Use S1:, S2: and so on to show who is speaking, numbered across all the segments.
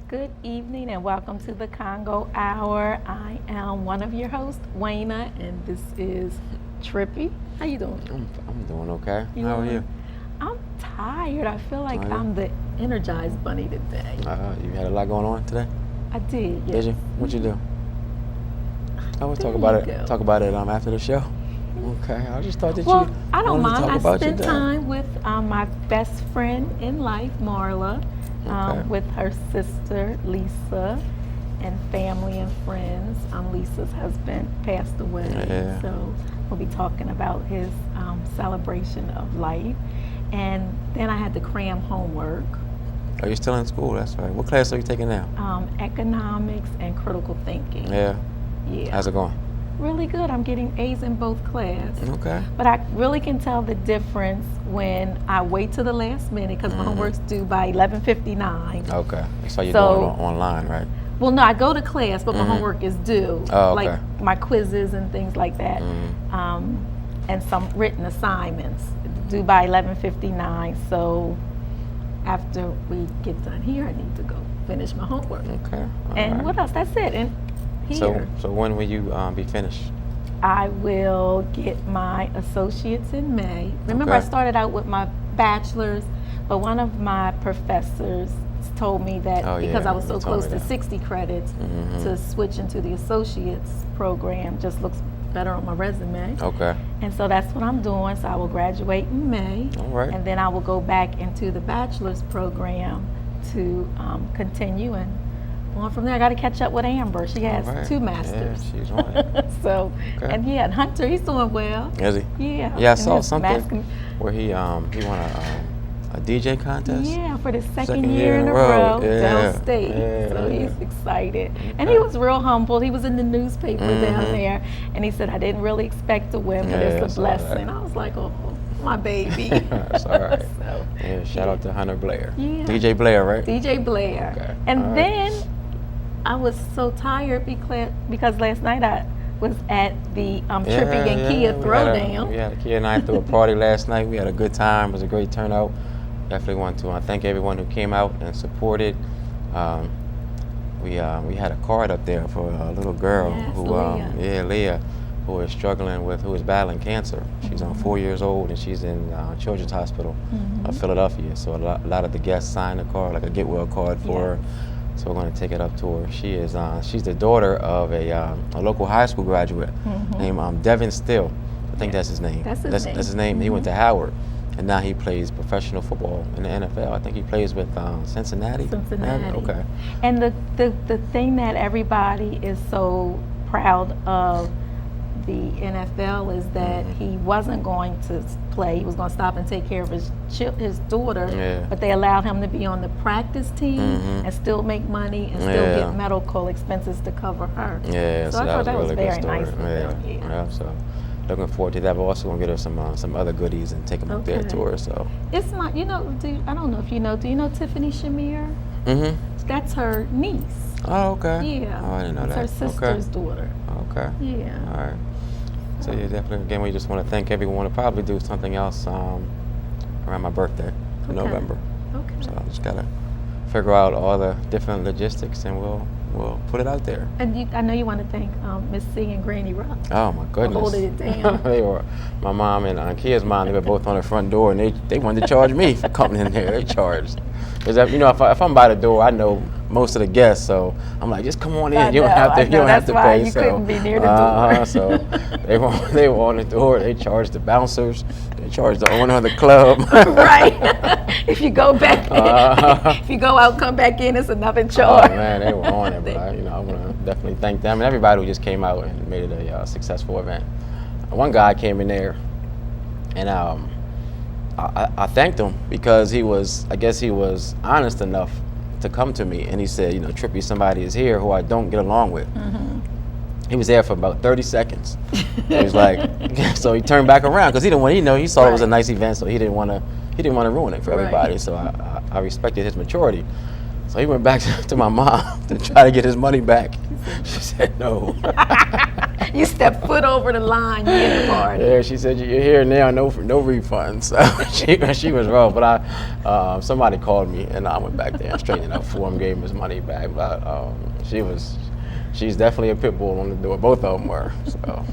S1: Good evening and welcome to the Congo Hour. I am one of your hosts, Wayna, and this is Trippy. How you doing?
S2: I'm doing okay. How are you?
S1: I'm tired. I feel like
S2: Are you?
S1: I'm the energized bunny today.
S2: You had a lot going on today?
S1: I did, yes.
S2: Did you? What'd you do? I will
S1: There
S2: talk about
S1: you
S2: it.
S1: go.
S2: Talk about it after the show. Okay. I just thought that
S1: Well,
S2: you
S1: I don't
S2: wanted to
S1: mind.
S2: talk
S1: I
S2: about your
S1: spent
S2: day.
S1: time with my best friend in life, Marla,
S2: Okay.
S1: with her sister, Lisa, and family and friends. Lisa's husband passed away,
S2: Yeah.
S1: so we'll be talking about his celebration of life. And then I had to cram homework,
S2: Are you still in school? That's right. What class are you taking now?
S1: economics and critical thinking.
S2: Yeah.
S1: Yeah.
S2: How's it going?
S1: Really good. I'm getting A's in both classes.
S2: Okay.
S1: But I really can tell the difference when I wait to the last minute because my homework's due by 11:59.
S2: Okay. So you're
S1: So-
S2: doing it online, right?
S1: Well, no, I go to class, but my homework is due.
S2: Oh,
S1: Like
S2: okay.
S1: my quizzes and things like that, and some written assignments due by 11:59. So after we get done here, I need to go finish my homework.
S2: Okay. All
S1: And
S2: right.
S1: what else? That's it. And here.
S2: So when will you be finished?
S1: I will get my associates in May. Remember, I
S2: Okay.
S1: started out with my bachelor's, but one of my professors told me that
S2: Oh,
S1: because
S2: yeah,
S1: I was so
S2: you told
S1: close
S2: me
S1: to
S2: that.
S1: 60 credits, to switch into the associates program just looks better on my resume.
S2: Okay.
S1: And so that's what I'm doing. So I will graduate in May.
S2: All right.
S1: And then I will go back into the bachelor's program to continue and on from there. I got to catch up with Amber. She has
S2: All right.
S1: 2 masters.
S2: Yeah, she's on it.
S1: So,
S2: Okay.
S1: and yeah, and Hunter, he's doing well.
S2: Is he?
S1: Yeah.
S2: Yeah, I
S1: And
S2: saw
S1: his
S2: something where he won a DJ contest.
S1: Yeah, for the second
S2: Second
S1: year in a row,
S2: Yeah.
S1: downstate.
S2: Yeah,
S1: So
S2: yeah.
S1: he's excited. And
S2: Okay.
S1: he was real humble. He was in the newspaper down
S2: Mhm.
S1: there, and he said, I didn't really expect to win, but
S2: Yeah, I
S1: it's a
S2: saw that.
S1: blessing. I was like, oh, my baby.
S2: That's all right.
S1: So,
S2: Yeah, shout out to Hunter Blair.
S1: Yeah.
S2: DJ Blair, right?
S1: DJ Blair.
S2: Okay.
S1: And
S2: All right.
S1: then I was so tired because last night I was at the Trippy and Kia Throwdown.
S2: We had a Kia and I threw a party last night. We had a good time. It was a great turnout. Definitely want to thank everyone who came out and supported. We had a card up there for a little girl
S1: Yes,
S2: Leah, who is who is battling cancer. She's 4 years old and she's in Children's Hospital of Philadelphia. So a lot of the guests signed a card, like a get well card for her. So we're going to take it up to her. She's the daughter of a local high school graduate named Devin Still. I think that's his name.
S1: That's his name.
S2: That's his name. He went to Howard, and now he plays professional football in the NFL. I think he plays with Cincinnati.
S1: Cincinnati.
S2: Okay.
S1: And the thing that everybody is so proud of the NFL is that he wasn't going to play. He was going to stop and take care of his daughter,
S2: Yeah.
S1: but they allowed him to be on the practice team and still make money and still
S2: Yeah.
S1: get medical expenses to cover her.
S2: Yeah,
S1: So I thought that was
S2: a really
S1: very
S2: good story.
S1: nice of them. Yeah.
S2: Yeah, so looking forward to that. We're also going to get her some other goodies and take them up there
S1: Okay.
S2: to her. So.
S1: It's my, I don't know if you know, do you know Tiffany Shamir? That's her niece.
S2: Oh, okay.
S1: Yeah.
S2: Oh, I didn't know
S1: It's
S2: that.
S1: her sister's daughter.
S2: Okay.
S1: Yeah.
S2: All right. So yeah, definitely. Again, we just want to thank everyone. We'll probably do something else around my birthday in November.
S1: Okay.
S2: So I just gotta figure out all the different logistics, and we'll put it out there.
S1: And I know you want to thank Miss C and Granny Rock.
S2: Oh my goodness!
S1: holding it down.
S2: They were my mom and Kia's mom. They were both on the front door, and they wanted to charge me for coming in there. They charged. Because if I'm by the door, I know most of the guests, so I'm like, just come on in. You don't have to. You don't have to pay.
S1: You
S2: so
S1: couldn't be near the door.
S2: So they were on the door. They charged the bouncers. They charged the owner of the club.
S1: Right. If you go back in, if you go out, come back in, it's another
S2: Oh
S1: charge.
S2: man, they were on it. But I want to definitely thank them and everybody who just came out and made it a successful event. One guy came in there, and I thanked him because I guess he was honest enough to come to me, and he said, Trippy, somebody is here who I don't get along with. He was there for about 30 seconds. He was like, so he turned back around because he didn't want. He saw it was a nice event, so he didn't want to ruin it for everybody.
S1: Right.
S2: So I respected his maturity. So he went back to my mom to try to get his money back. She said no.
S1: You step foot over the line, you in the party.
S2: Yeah, she said you're here now, no refunds. So she was rough, but somebody called me and I went back there and straightened it out for him, gave him his money back. But she's definitely a pit bull on the door. Both of them were. So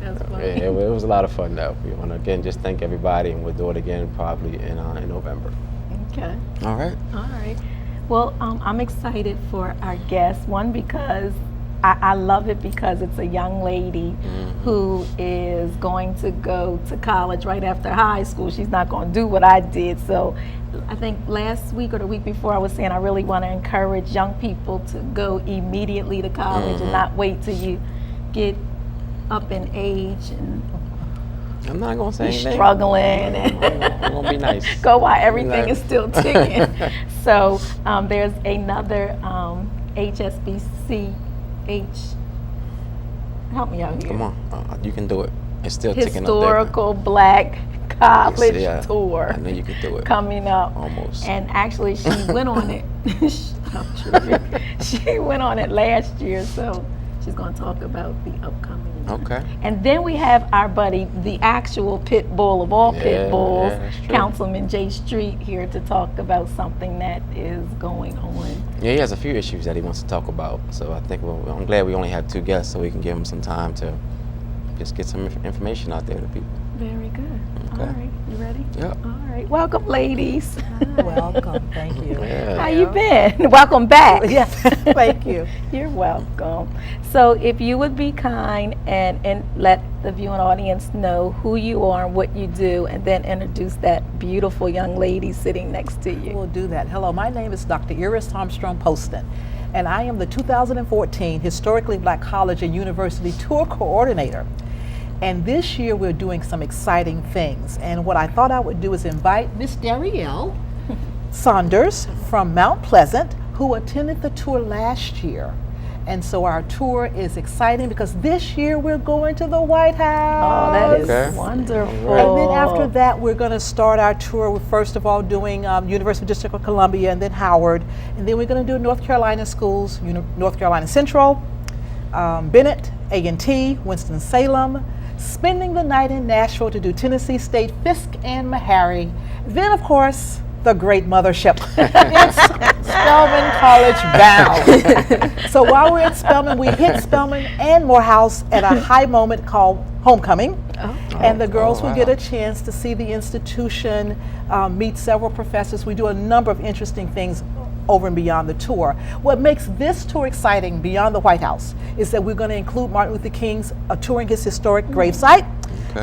S1: That's funny.
S2: it was a lot of fun though. We want to again just thank everybody, and we'll do it again probably in November.
S1: Okay.
S2: All right.
S1: All right. Well, I'm excited for our guest. One, because I love it because it's a young lady who is going to go to college right after high school. She's not going to do what I did. So I think last week or the week before I was saying I really want to encourage young people to go immediately to college and not wait till you get up in age and
S2: I'm not gonna say anything.
S1: struggling
S2: I'm gonna be nice.
S1: go while everything is still ticking. So there's another HSBC help me out here.
S2: Come on, you can do it. It's still ticking up there.
S1: Historical Black College
S2: Yeah,
S1: Tour.
S2: I know you can do it.
S1: Coming up.
S2: Almost.
S1: And actually, she went on it. She went on it last year, so she's going to talk about the upcoming one.
S2: Okay.
S1: And then we have our buddy, the actual pit bull of all pit bulls,
S2: that's true.
S1: Councilman Jay Street, here to talk about something that is going on.
S2: Yeah, he has a few issues that he wants to talk about. So I think I'm glad we only have 2 guests, so we can give him some time to just get some information out there to people.
S1: Very good.
S2: Okay.
S1: All right, you ready?
S2: Yep.
S1: All right, welcome, ladies.
S3: Welcome, thank you.
S2: Yeah.
S1: How you been? Welcome back.
S3: Yes, thank you.
S1: You're welcome. So if you would be kind and let the viewing audience know who you are and what you do, and then introduce that beautiful young lady sitting next to you.
S3: We'll do that. Hello, my name is Dr. Iris Armstrong Poston, and I am the 2014 Historically Black College and University Tour Coordinator. And this year we're doing some exciting things. And what I thought I would do is invite Miss Darielle Saunders from Mount Pleasant, who attended the tour last year. And so our tour is exciting because this year we're going to the White House.
S1: Oh, that is
S2: Okay.
S1: wonderful.
S3: And then after that, we're going to start our tour with, first of all, doing University District of Columbia and then Howard. And then we're going to do North Carolina schools, North Carolina Central, Bennett, A&T, Winston-Salem, spending the night in Nashville to do Tennessee State, Fisk, and Meharry. Then, of course, the great mothership. It's Spelman College bound. So while we're at Spelman, we hit Spelman and Morehouse at a high moment called Homecoming. And the girls will get a chance to see the institution, meet several professors. We do a number of interesting things over and beyond the tour. What makes this tour exciting beyond the White House is that we're going to include Martin Luther King's touring his historic gravesite,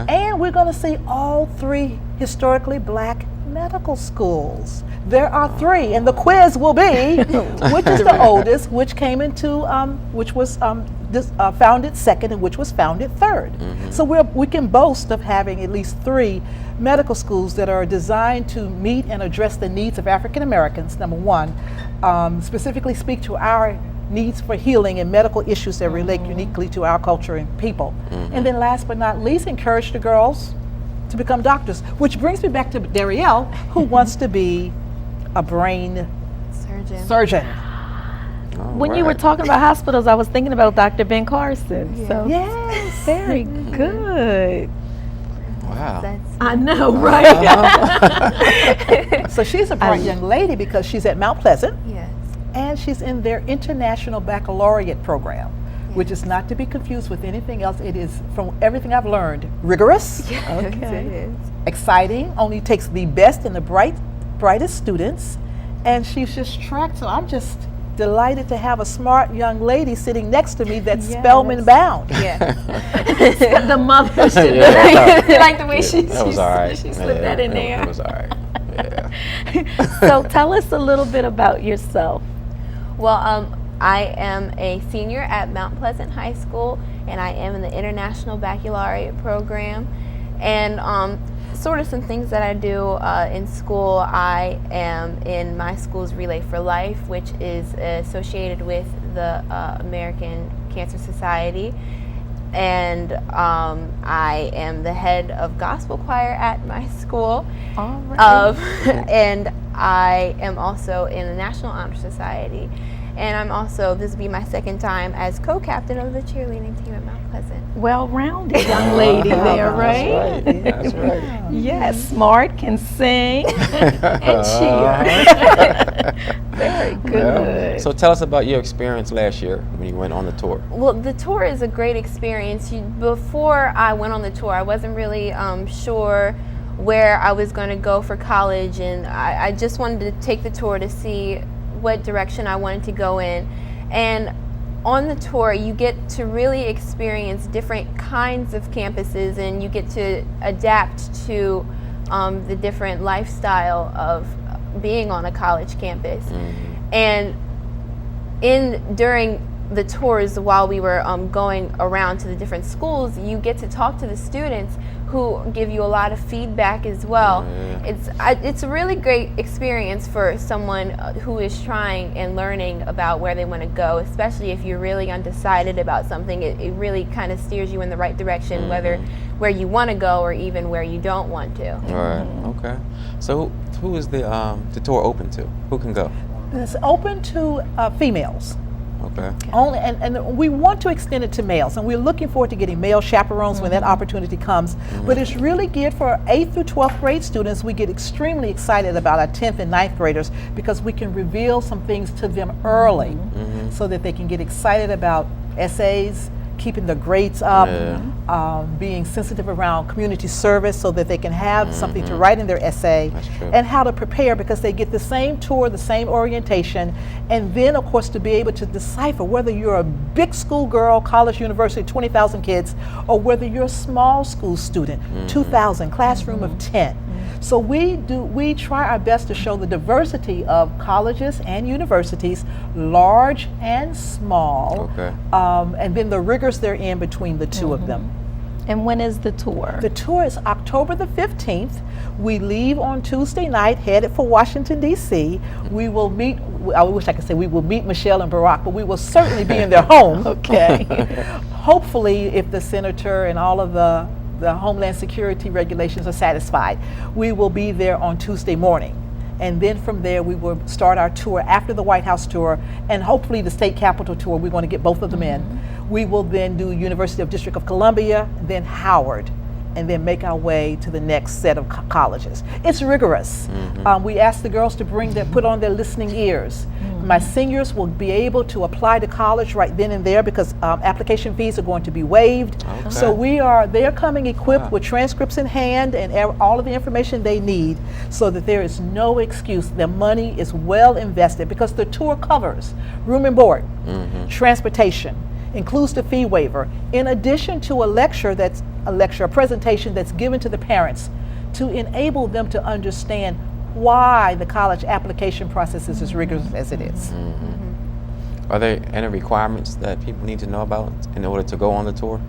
S3: and we're going to see all 3 historically Black medical schools. There are 3, and the quiz will be which is the oldest, which came into, which was founded second, and which was founded third. So we can boast of having at least 3 medical schools that are designed to meet and address the needs of African Americans, number 1, specifically speak to our needs for healing and medical issues that relate uniquely to our culture and people. And then last but not least, encourage the girls to become doctors, which brings me back to Darielle, who wants to be a brain surgeon.
S1: When you were talking about hospitals, I was thinking about Dr. Ben Carson. So
S3: Yes.
S1: very good.
S2: Wow.
S1: I know, right?
S3: So she's a bright young lady because she's at Mount Pleasant.
S4: Yes.
S3: And she's in their International Baccalaureate program, which is not to be confused with anything else. It is, from everything I've learned, rigorous,
S4: It is.
S3: exciting, only takes the best and the brightest students, and she's just tracked. So I'm just delighted to have a smart young lady sitting next to me that's Spelman bound.
S4: Yeah.
S1: The mother should
S2: Yeah.
S1: like the way she
S2: That was all right.
S1: she slipped that in there.
S2: That was all right. Yeah.
S1: So tell us a little bit about yourself.
S4: Well, I am a senior at Mount Pleasant High School, and I am in the International Baccalaureate program. And sort of some things that I do in school, I am in my school's Relay for Life, which is associated with the American Cancer Society. And I am the head of gospel choir at my school.
S1: All right.
S4: And I am also in the National Honor Society. And I'm also, this will be my second time as co-captain of the cheerleading team at Mount Pleasant.
S1: Well-rounded young lady there, right?
S2: That's right. That's right.
S1: Yes, smart, can sing, and cheer. Very good.
S2: So tell us about your experience last year when you went on the tour.
S4: Well, the tour is a great experience. Before I went on the tour, I wasn't really sure where I was going to go for college, and I just wanted to take the tour to see what direction I wanted to go in. And on the tour, you get to really experience different kinds of campuses, and you get to adapt to the different lifestyle of being on a college campus. And during the tours, while we were going around to the different schools, you get to talk to the students who give you a lot of feedback as well. It's a really great experience for someone who is trying and learning about where they want to go, especially if you're really undecided about something. It really kind of steers you in the right direction, whether where you want to go or even where you don't want to.
S2: All right. Okay. So who is the tour open to? Who can go?
S3: It's open to females.
S2: Okay.
S3: Only, and we want to extend it to males, and we're looking forward to getting male chaperones when that opportunity comes. But it's really geared for 8th through 12th grade students. We get extremely excited about our 10th and 9th graders because we can reveal some things to them early so that they can get excited about essays, keeping the grades up, being sensitive around community service so that they can have something to write in their essay, and how to prepare, because they get the same tour, the same orientation, and then of course to be able to decipher whether you're a big school girl, college, university, 20,000 kids, or whether you're a small school student, 2,000, classroom of 10. So we try our best to show the diversity of colleges and universities, large and small, and then the rigors they're in between the two of them.
S1: And when is the tour?
S3: The tour is October the 15th. We leave on Tuesday night, headed for Washington, D.C. We will meet, I wish I could say we will meet Michelle and Barack, but we will certainly be in their home.
S1: Okay.
S3: Hopefully, if the senator and all of the Homeland Security regulations are satisfied, we will be there on Tuesday morning. And then from there, we will start our tour after the White House tour and hopefully the state capitol tour. We want to get both of them in. We will then do University of District of Columbia, then Howard, and then make our way to the next set of colleges. It's rigorous. We ask the girls to put on their listening ears. My seniors will be able to apply to college right then and there because application fees are going to be waived. So they're coming equipped with transcripts in hand and all of the information they need so that there is no excuse. Their money is well invested because the tour covers room and board, transportation, includes the fee waiver, in addition to a presentation that's given to the parents to enable them to understand why the college application process is as rigorous as it is.
S2: Are there any requirements that people need to know about in order to go on the tour?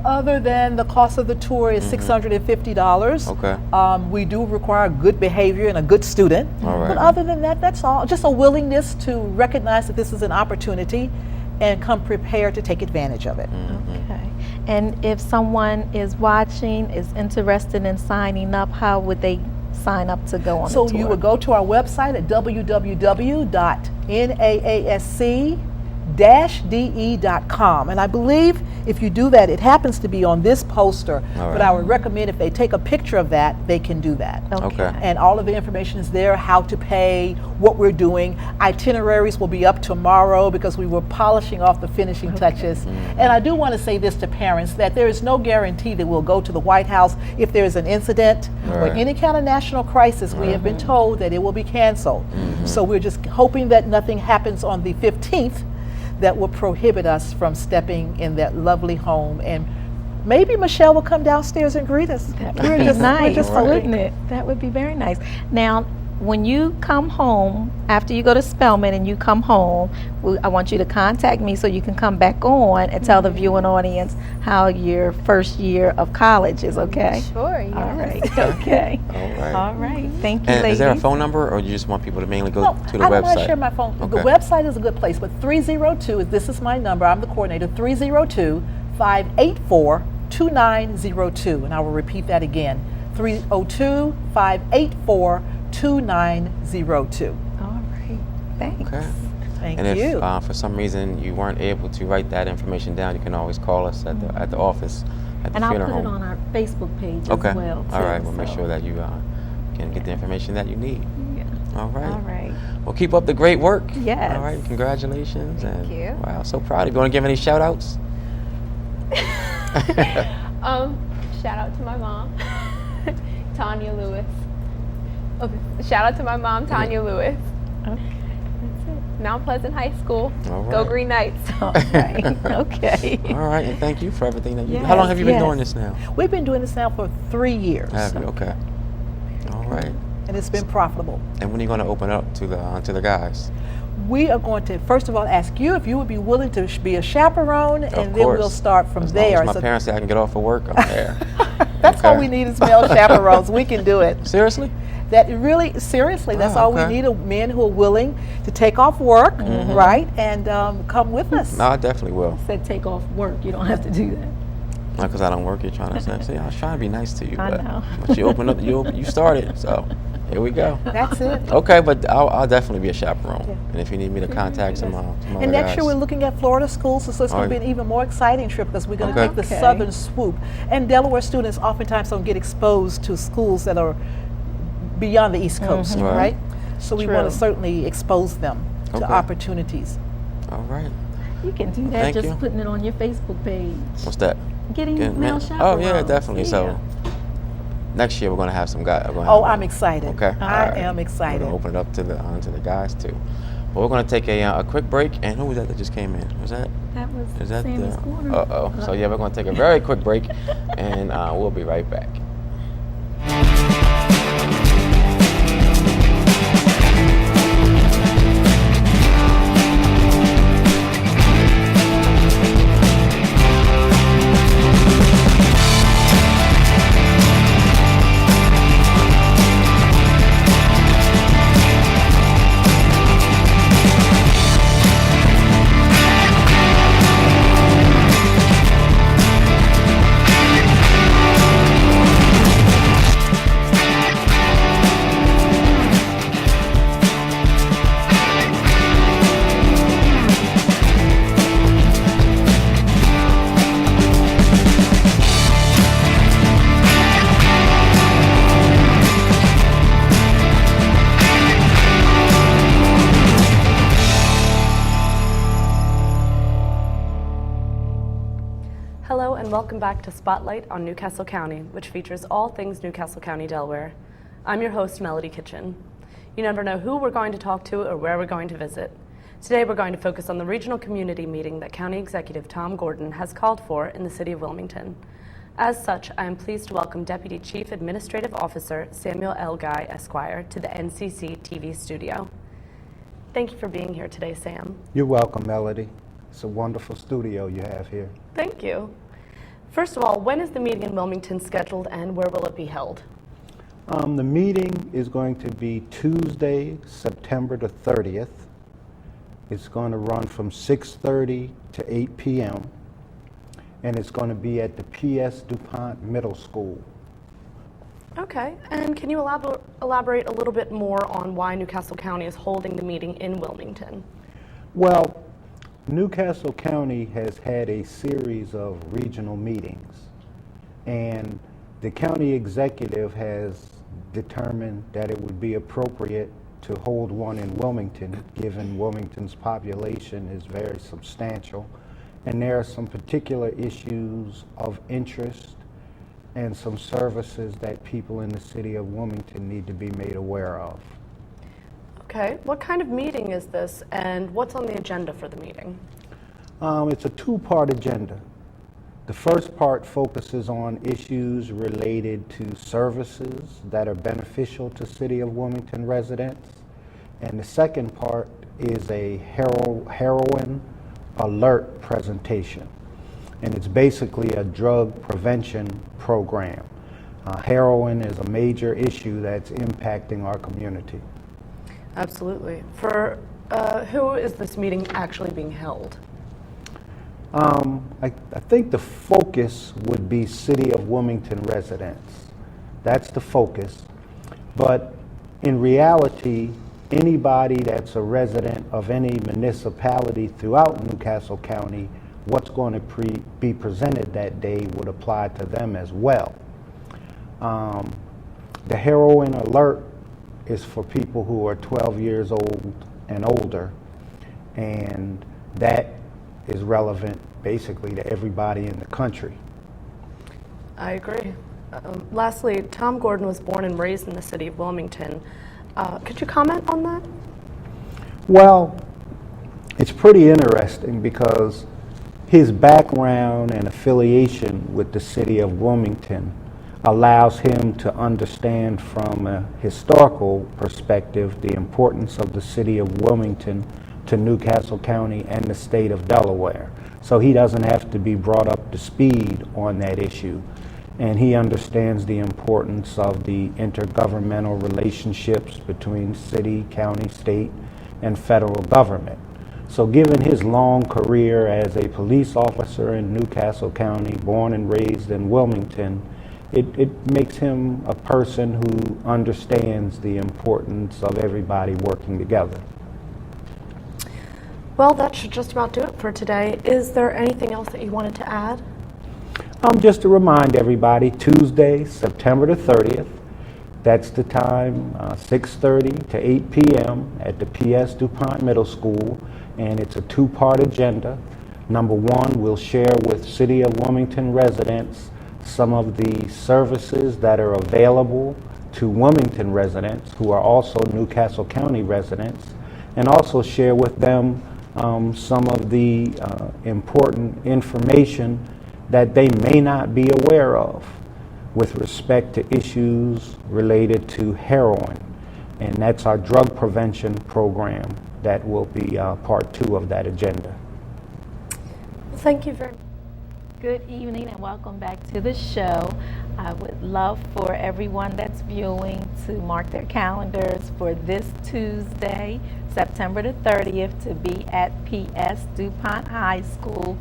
S3: Other than the cost of the tour is $650. We do require good behavior and a good student. But other than that, that's all. Just a willingness to recognize that this is an opportunity and come prepared to take advantage of it.
S1: Okay. And if someone is watching, is interested in signing up, how would they sign up to go on the tour?
S3: So you would go to our website at www.naasc-de.com, and I believe if you do that, it happens to be on this poster, but I would recommend if they take a picture of that, they can do that. And all of the information is there, how to pay, what we're doing. Itineraries will be up tomorrow because we were polishing off the finishing touches. And I do want to say this to parents, that there is no guarantee that we'll go to the White House if there is an incident or any kind of national crisis. We have been told that it will be canceled. So we're just hoping that nothing happens on the 15th that will prohibit us from stepping in that lovely home, and maybe Michelle will come downstairs and greet us.
S1: That would be nice, wouldn't it? That would be very nice. Now, when you come home, after you go to Spelman and you come home, I want you to contact me so you can come back on and tell the viewing audience how your first year of college is, okay?
S4: Sure, yes.
S1: All right, okay. All right, thank you, ladies.
S2: Is there a phone number, or you just want people to mainly go to the website?
S3: I don't want to share my phone. The website is a good place, but 302, this is my number, I'm the coordinator, 302-584-2902, and I will repeat that again, 302-584-2902.
S1: All right, thanks.
S2: Okay.
S3: Thank
S2: and if
S3: you.
S2: for some reason you weren't able to write that information down, you can always call us at the office at the
S1: And I'll
S2: funeral
S1: put it
S2: home.
S1: on our Facebook page
S2: Okay.
S1: as well, too.
S2: All right. We'll make
S1: so-
S2: sure that you can get the information that you need.
S1: Yeah.
S2: All right.
S1: All right.
S2: Well, keep up the great work.
S1: Yes.
S2: All right. Congratulations.
S4: Thank you.
S2: Wow, so proud of you. Want to give any shout outs?
S4: Shout out to my mom, Tanya Lewis. Okay. Shout out to my mom, Tanya Lewis.
S1: Okay.
S4: Mount Pleasant High School.
S2: All
S4: Go
S2: right.
S4: Green Knights.
S1: All right. Okay.
S2: All right, and thank you for everything that you do.
S1: Yes,
S2: How long have you been
S1: yes.
S2: doing this now?
S3: We've been doing this now for 3 years,
S2: Have you? Okay. All right.
S3: and it's been profitable.
S2: And when are you going to open up to the guys?
S3: We are going to, first of all, ask you if you would be willing to be a chaperone, and then
S2: course.
S3: we'll start from
S2: As
S3: there.
S2: long as my
S3: So
S2: parents say I can get off of work, I'm there.
S3: that's all
S2: Okay.
S3: we need is male chaperones. We can do it.
S2: Seriously?
S3: That really, seriously, that's
S2: Oh,
S3: all we
S2: okay.
S3: need are men who are willing to take off work, right, and come with us.
S2: No, I definitely will.
S1: Said take off work. You don't have to do that.
S2: Not because I don't work. You're trying to say, see, I was trying to be nice to you,
S1: I
S2: but,
S1: know.
S2: but you opened up, you started, so here we go.
S3: That's it.
S2: Okay, but I'll definitely be a chaperone.
S3: Yeah.
S2: And if you need me to contact some other
S3: And next year
S2: guys.
S3: we're looking at Florida schools, so it's going to be
S2: Oh,
S3: an even more exciting trip because we're going to
S2: Okay.
S3: take the
S1: Okay.
S3: southern swoop. And Delaware students oftentimes don't get exposed to schools that are beyond the East Coast,
S2: Right.
S3: right? So we want
S1: True.
S3: to certainly expose them to
S2: Okay.
S3: opportunities.
S2: All right.
S1: You can do that
S2: Thank
S1: just
S2: you.
S1: putting it on your Facebook page.
S2: What's that?
S1: Getting
S2: Getting
S1: male
S2: men-
S1: chaperones.
S2: Oh, yeah, definitely. So
S1: Yeah.
S2: next year we're going to have some guys.
S3: Oh, I'm excited.
S2: Okay.
S3: I
S2: all right.
S3: am
S2: We're
S3: excited.
S2: going to open it up to the guys, too. But we're going to take a quick break. And who was that just came in? Was that?
S1: That was
S2: Is that
S1: Sammy's
S2: the?
S1: corner.
S2: Uh-oh. So, yeah, we're going to take a very quick break. And we'll be right back.
S5: Hello and welcome back to Spotlight on Newcastle County, which features all things Newcastle County, Delaware. I'm your host, Melody Kitchen. You never know who we're going to talk to or where we're going to visit. Today we're going to focus on the regional community meeting that County Executive Tom Gordon has called for in the city of Wilmington. As such, I am pleased to welcome Deputy Chief Administrative Officer Samuel L. Guy, Esquire, to the NCC TV studio. Thank you for being here today, Sam.
S6: You're welcome, Melody. It's a wonderful studio you have here.
S5: Thank you. First of all, when is the meeting in Wilmington scheduled and where will it be held?
S6: The meeting is going to be Tuesday, September the 30th. It's going to run from 6:30 to 8 p.m. and it's going to be at the P.S. DuPont Middle School.
S5: Okay, and can you elaborate a little bit more on why Newcastle County is holding the meeting in Wilmington?
S6: Well, Newcastle County has had a series of regional meetings, and the county executive has determined that it would be appropriate to hold one in Wilmington, given Wilmington's population is very substantial, and there are some particular issues of interest and some services that people in the city of Wilmington need to be made aware of.
S5: Okay, what kind of meeting is this and what's on the agenda for the meeting?
S6: It's a two-part agenda. The first part focuses on issues related to services that are beneficial to City of Wilmington residents. And the second part is a heroin alert presentation. And it's basically a drug prevention program. Heroin is a major issue that's impacting our community.
S5: Absolutely. For who is this meeting actually being held?
S6: I think the focus would be City of Wilmington residents. That's the focus. But in reality, anybody that's a resident of any municipality throughout Newcastle County, what's going to be presented that day would apply to them as well. The heroin alert is for people who are 12 years old and older, and that is relevant basically to everybody in the country.
S5: I agree. Lastly, Tom Gordon was born and raised in the city of Wilmington. Could you comment on that?
S6: Well, it's pretty interesting because his background and affiliation with the city of Wilmington allows him to understand from a historical perspective the importance of the city of Wilmington to Newcastle County and the state of Delaware. So he doesn't have to be brought up to speed on that issue. And he understands the importance of the intergovernmental relationships between city, county, state, and federal government. So given his long career as a police officer in Newcastle County, born and raised in Wilmington, it makes him a person who understands the importance of everybody working together.
S5: Well, that should just about do it for today. Is there anything else that you wanted to add?
S6: Just to remind everybody, Tuesday, September the 30th, that's the time, 6:30 to 8 p.m. at the P.S. DuPont Middle School, and it's a two-part agenda. Number one, we'll share with City of Wilmington residents some of the services that are available to Wilmington residents who are also Newcastle County residents, and also share with them some of the important information that they may not be aware of with respect to issues related to heroin. And that's our drug prevention program that will be part 2 of that agenda.
S5: Well, thank you very much.
S1: Good evening and welcome back to the show. I would love for everyone that's viewing to mark their calendars for this Tuesday, September the 30th, to be at P.S. DuPont High School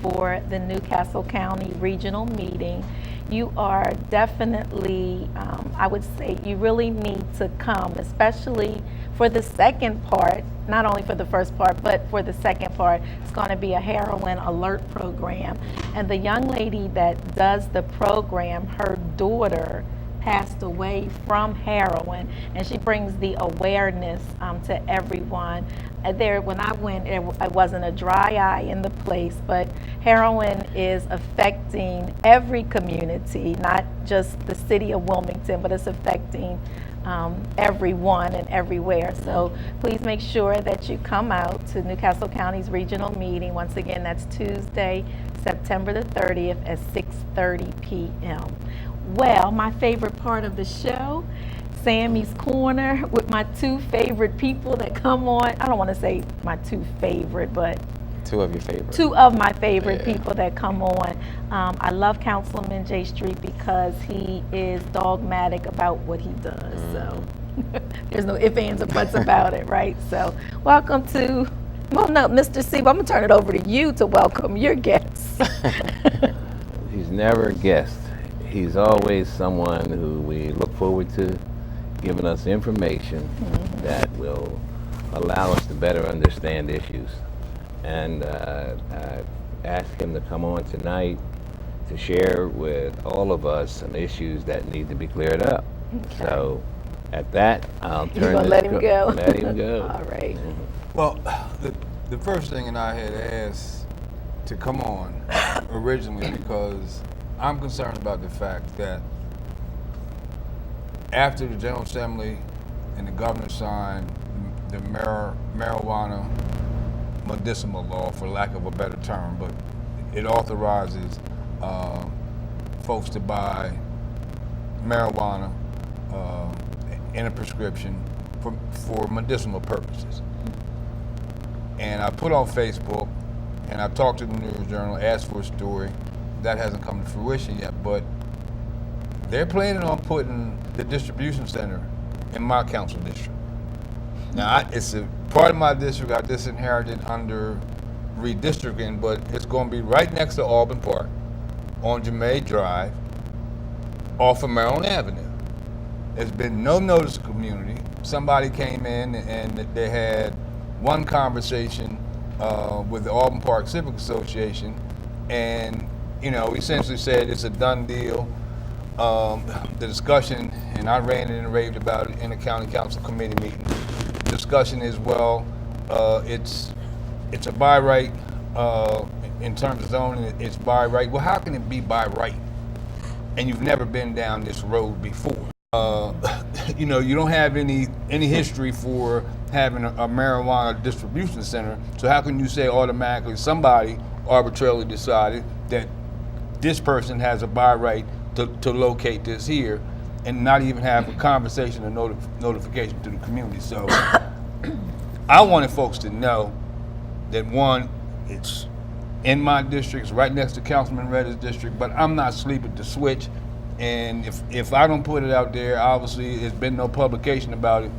S1: for the Newcastle County Regional Meeting. You are definitely, I would say, you really need to come, especially for the second part, not only for the first part, but for the second part. It's going to be a heroin alert program. And the young lady that does the program, her daughter passed away from heroin, and she brings the awareness to everyone. When I went, it wasn't a dry eye in the place, but heroin is affecting every community, not just the city of Wilmington, but it's affecting everyone and everywhere. So please make sure that you come out to Newcastle County's regional meeting. Once again, that's Tuesday, September the 30th at 6:30 p.m. Well, my favorite part of the show, Sammy's Corner, with my 2 favorite people that come on. I don't want to say my 2 favorite, but
S2: 2 of your favorites.
S1: 2 of my favorite people that come on. I love Councilman J Street because he is dogmatic about what he does. So there's no ifs, ands, or buts about it, right? So welcome to, well, no, Mr. Sieb, I'm going to turn it over to you to welcome your guests.
S7: He's never a guest. He's always someone who we look forward to giving us information that will allow us to better understand issues. And I asked him to come on tonight to share with all of us some issues that need to be cleared up. Okay. So at that, I'll turn this.
S1: Let him go.
S7: Let him go.
S1: All right.
S8: Well, the first thing that I had asked to come on originally because I'm concerned about the fact that after the General Assembly and the governor signed the marijuana medicinal law, for lack of a better term, but it authorizes folks to buy marijuana in a prescription for medicinal purposes. And I put on Facebook, and I talked to the News Journal, asked for a story. That hasn't come to fruition yet, but they're planning on putting the distribution center in my council district. Now, it's a part of my district I disinherited under redistricting, but it's going to be right next to Auburn Park on Jamay Drive off of Maryland Avenue. There's been no notice to the community. somebody came in and they had one conversation with the Auburn Park Civic Association, and essentially said it's a done deal. The discussion, and I ran it and raved about it in the county council committee meeting. The discussion is, well, it's a by right in terms of zoning. It's by right. Well, how can it be by right? And you've never been down this road before. You don't have any history for having a marijuana distribution center. So how can you say automatically somebody arbitrarily decided that this person has a by right to locate this here, and not even have a conversation or notification to the community? So I wanted folks to know that, one, it's in my district, it's right next to Councilman Redder's district, but I'm not sleeping to switch. And if I don't put it out there, obviously there's been no publication about it,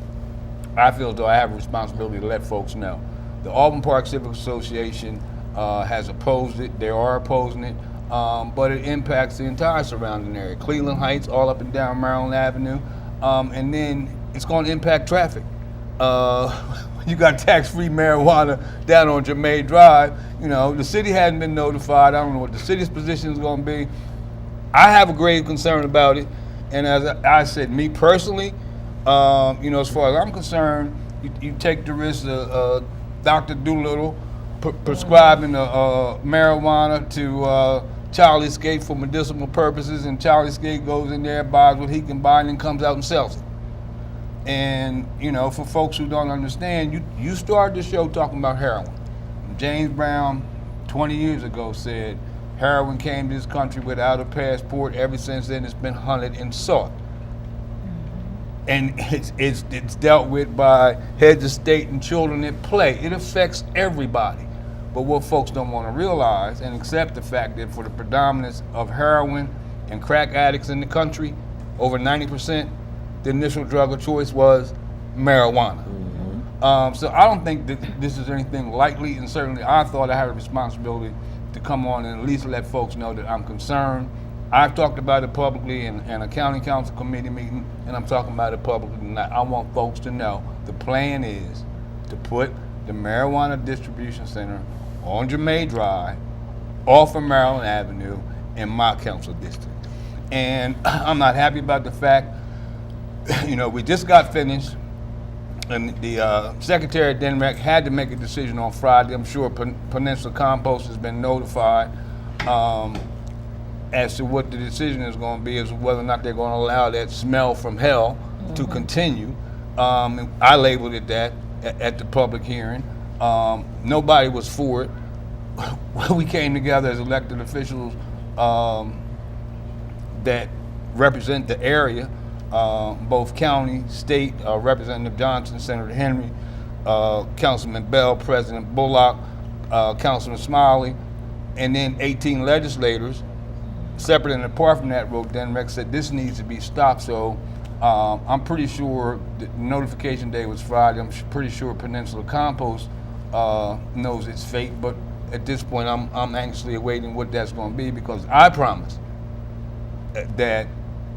S8: I feel as though I have a responsibility to let folks know. The Auburn Park Civic Association has opposed it. They are opposing it, but it impacts the entire surrounding area. Cleveland Heights, all up and down Maryland Avenue, and then it's going to impact traffic. You got tax-free marijuana down on Jermaine Drive. The city hadn't been notified. I don't know what the city's position is going to be. I have a grave concern about it, and as I said, me personally, as far as I'm concerned, you take the risk of Dr. Doolittle prescribing marijuana to Charlie Skate for medicinal purposes, and Charlie Skate goes in there, buys what he can buy, and then comes out and sells it. And, for folks who don't understand, you started the show talking about heroin. James Brown, 20 years ago, said heroin came to this country without a passport. Ever since then, it's been hunted and sought. And it's dealt with by heads of state and children at play. It affects everybody. But what folks don't want to realize and accept the fact that for the predominance of heroin and crack addicts in the country, over 90%, the initial drug of choice was marijuana. So I don't think that this is anything lightly, and certainly I thought I had a responsibility to come on and at least let folks know that I'm concerned. I've talked about it publicly in a county council committee meeting, and I'm talking about it publicly tonight. I want folks to know the plan is to put the marijuana distribution center on Jermaine Drive, off of Maryland Avenue, in my council district. And I'm not happy about the fact, we just got finished, and the Secretary of DENREC had to make a decision on Friday. I'm sure Peninsula Compost has been notified as to what the decision is going to be, as to whether or not they're going to allow that smell from hell to continue. I labeled it that at the public hearing. Nobody was for it. We came together as elected officials that represent the area, both county, state, Representative Johnson, Senator Henry, Councilman Bell, President Bullock, Councilman Smiley, and then 18 legislators. Separate and apart from that, wrote DENREC, said this needs to be stopped. So I'm pretty sure the notification day was Friday. I'm pretty sure Peninsula Compost knows its fate, but at this point I'm anxiously awaiting what that's going to be, because I promised that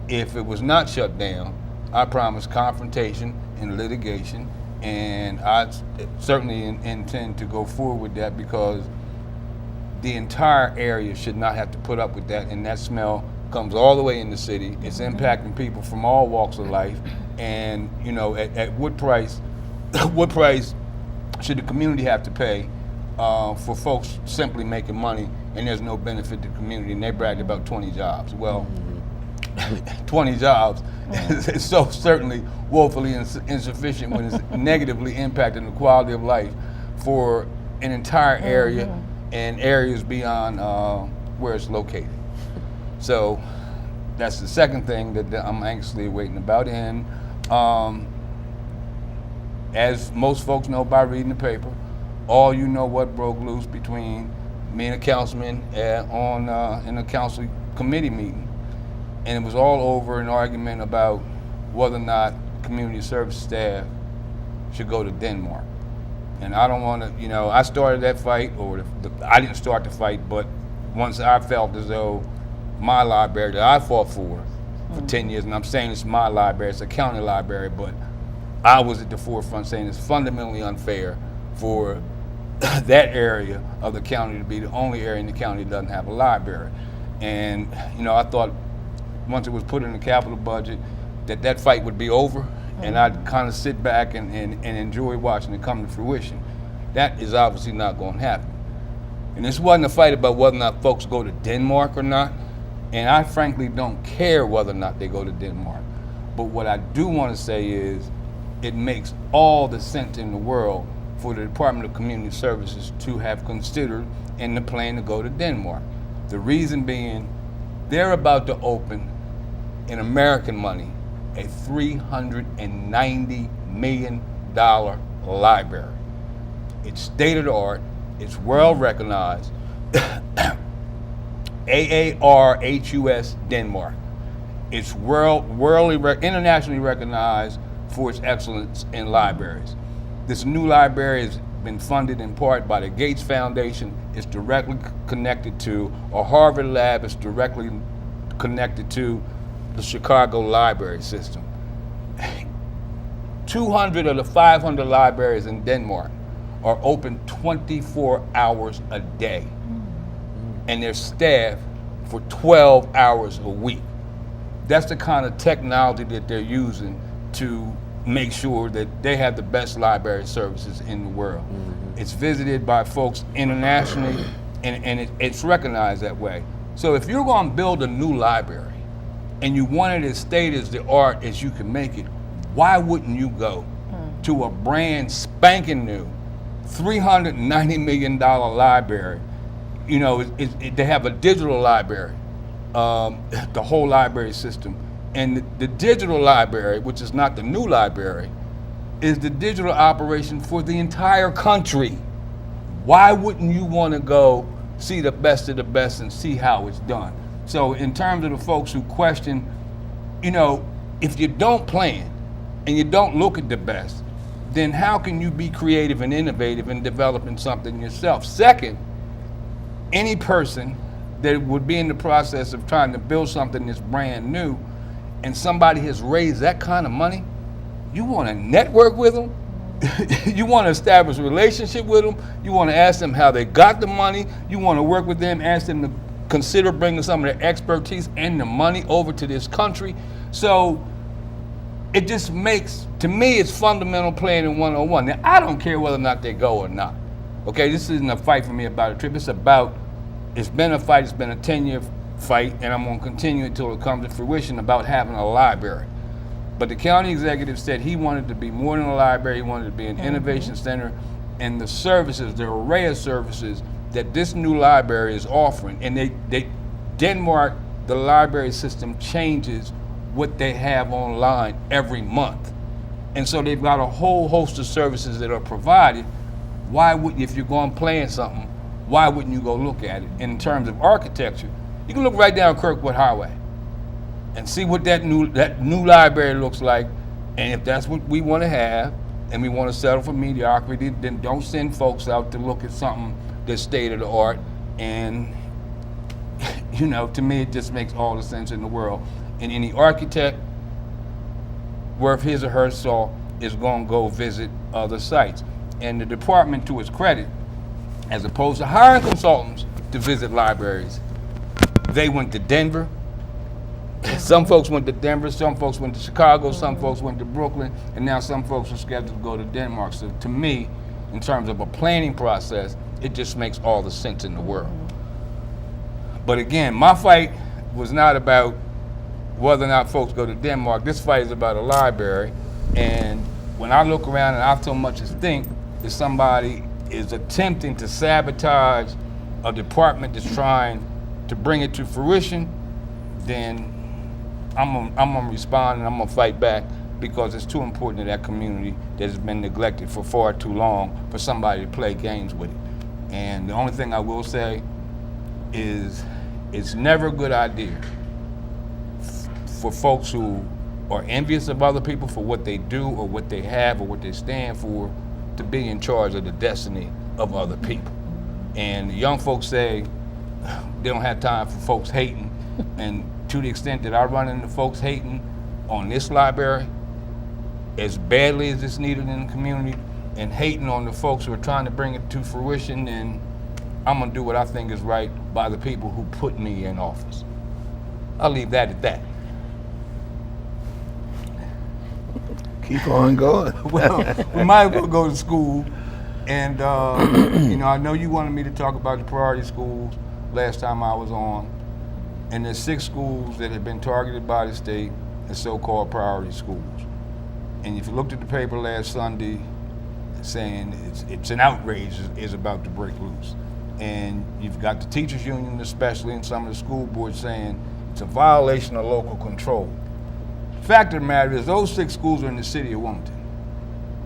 S8: if it was not shut down, I promised confrontation and litigation, and I certainly intend to go forward with that, because the entire area should not have to put up with that, and that smell comes all the way in the city. It's impacting people from all walks of life, and at what price should the community have to pay for folks simply making money, and there's no benefit to the community? And they bragged about 20 jobs. Well, 20 jobs is so certainly woefully insufficient when it's negatively impacting the quality of life for an entire area and areas beyond where it's located. So that's the second thing that I'm anxiously waiting about. And as most folks know by reading the paper, all you know what broke loose between me and a councilman in a council committee meeting. And it was all over an argument about whether or not community service staff should go to Denmark. And I don't want to, I started that fight, or I didn't start the fight, but once I felt as though my library that I fought for 10 years, and I'm saying it's my library, it's a county library, but I was at the forefront saying it's fundamentally unfair for that area of the county to be the only area in the county that doesn't have a library. And, I thought once it was put in the capital budget that fight would be over, and I'd kind of sit back and enjoy watching it come to fruition. That is obviously not going to happen. And this wasn't a fight about whether or not folks go to Denmark or not, and I frankly don't care whether or not they go to Denmark. But what I do want to say is it makes all the sense in the world for the Department of Community Services to have considered in the plan to go to Denmark. The reason being, they're about to open, in American money, a $390 million library. It's state-of-the-art, it's world recognized, AARHUS Denmark. It's internationally recognized for its excellence in libraries. This new library has been funded in part by the Gates Foundation. It's directly connected to a Harvard lab. It's directly connected to the Chicago library system. 200 of the 500 libraries in Denmark are open 24 hours a day, and they're staffed for 12 hours a week. That's the kind of technology that they're using to make sure that they have the best library services in the world. It's visited by folks internationally, and it's recognized that way. So if you're going to build a new library and you want it as state-of-the-art as you can make it, why wouldn't you go to a brand spanking new $390 million library? They have a digital library, the whole library system. And the digital library, which is not the new library, is the digital operation for the entire country. Why wouldn't you want to go see the best of the best and see how it's done? So in terms of the folks who question, if you don't plan and you don't look at the best, then how can you be creative and innovative in developing something yourself? Second, any person that would be in the process of trying to build something that's brand new and somebody has raised that kind of money, you want to network with them, you want to establish a relationship with them, you want to ask them how they got the money, you want to work with them, ask them to consider bringing some of their expertise and the money over to this country. So it just makes, to me, it's fundamental planning 101. Now, I don't care whether or not they go or not. Okay, this isn't a fight for me about a trip. It's been a fight, it's been a 10-year fight, and I'm going to continue until it comes to fruition about having a library. But the county executive said he wanted to be more than a library, he wanted to be an innovation center, and the services, the array of services that this new library is offering, and Denmark, the library system changes what they have online every month. And so they've got a whole host of services that are provided. If you're going to plan something, why wouldn't you go look at it? In terms of architecture, you can look right down Kirkwood Highway and see what that new library looks like. And if that's what we want to have, and we want to settle for mediocrity, then don't send folks out to look at something that's state of the art. And to me, it just makes all the sense in the world. And any architect worth his or her salt is going to go visit other sites. And the department, to its credit, as opposed to hiring consultants to visit libraries, they went to Denver. Some folks went to Denver, some folks went to Chicago, some folks went to Brooklyn, and now some folks are scheduled to go to Denmark. So to me, in terms of a planning process, it just makes all the sense in the world. But again, my fight was not about whether or not folks go to Denmark. This fight is about a library. And when I look around and I so much as think that somebody is attempting to sabotage a department that's trying to bring it to fruition, then I'm gonna respond and I'm gonna fight back, because it's too important to that community that has been neglected for far too long for somebody to play games with it. And the only thing I will say is it's never a good idea for folks who are envious of other people for what they do or what they have or what they stand for to be in charge of the destiny of other people. And the young folks say they don't have time for folks hating, and to the extent that I run into folks hating on this library, as badly as it's needed in the community and hating on the folks who are trying to bring it to fruition, then I'm gonna do what I think is right by the people who put me in office. I'll leave that at that.
S7: Keep on going.
S8: Well, we might as well go to school. And, I know you wanted me to talk about the priority schools last time I was on. And there's 6 schools that have been targeted by the state as so-called priority schools. And if you looked at the paper last Sunday, saying it's an outrage is about to break loose. And you've got the teachers union especially and some of the school boards saying it's a violation of local control. The fact of the matter is those 6 schools are in the city of Wilmington.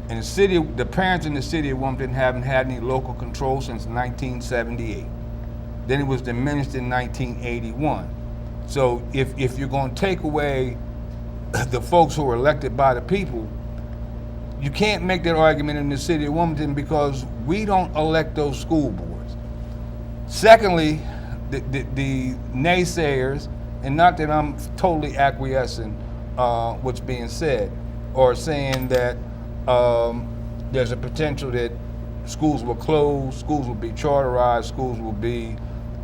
S8: And the parents in the city of Wilmington haven't had any local control since 1978. Then it was diminished in 1981. So if you're going to take away the folks who are elected by the people, you can't make that argument in the city of Wilmington because we don't elect those school boards. Secondly, the naysayers, and not that I'm totally acquiescing what's being said, or saying that there's a potential that schools will close, schools will be charterized, schools will be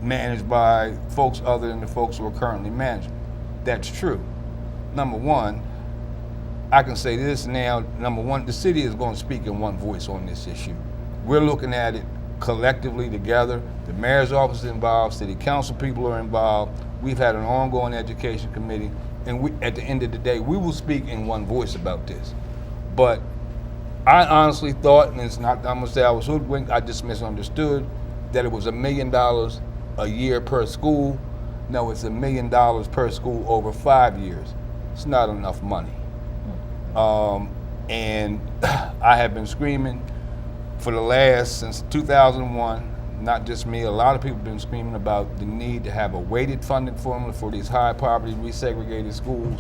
S8: managed by folks other than the folks who are currently managing. That's true. Number one, I can say this now. Number one, the city is going to speak in one voice on this issue. We're looking at it collectively together. The mayor's office is involved, city council people are involved. We've had an ongoing education committee, and at the end of the day, we will speak in one voice about this. But I honestly thought, and it's not, I'm gonna say I was hoodwinked, I just misunderstood, that it was $1 million a year per school. No, it's $1 million per school over 5 years. It's not enough money. And I have been screaming since 2001, not just me, a lot of people have been screaming about the need to have a weighted funding formula for these high poverty resegregated schools.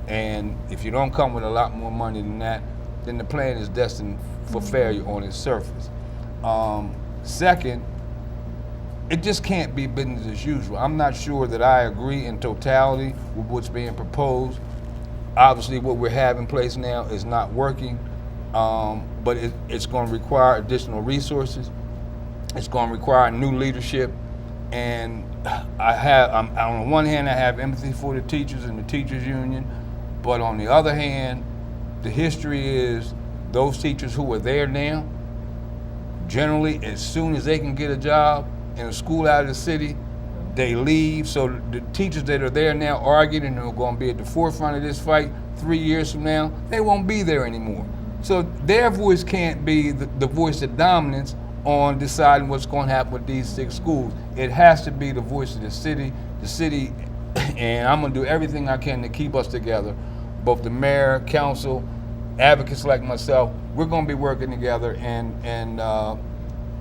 S8: And if you don't come with a lot more money than that, then the plan is destined for failure on its surface. Second, it just can't be business as usual. I'm not sure that I agree in totality with what's being proposed. Obviously, what we have in place now is not working, but it's going to require additional resources. It's going to require new leadership, and on the one hand, I have empathy for the teachers and the teachers union, but on the other hand, the history is those teachers who are there now, generally, as soon as they can get a job in a school out of the city, they leave. So the teachers that are there now arguing and are going to be at the forefront of this fight 3 years from now, they won't be there anymore. So their voice can't be the voice of dominance on deciding what's going to happen with these 6 schools. It has to be the voice of the city, and I'm going to do everything I can to keep us together, both the mayor, council, advocates like myself. We're going to be working together and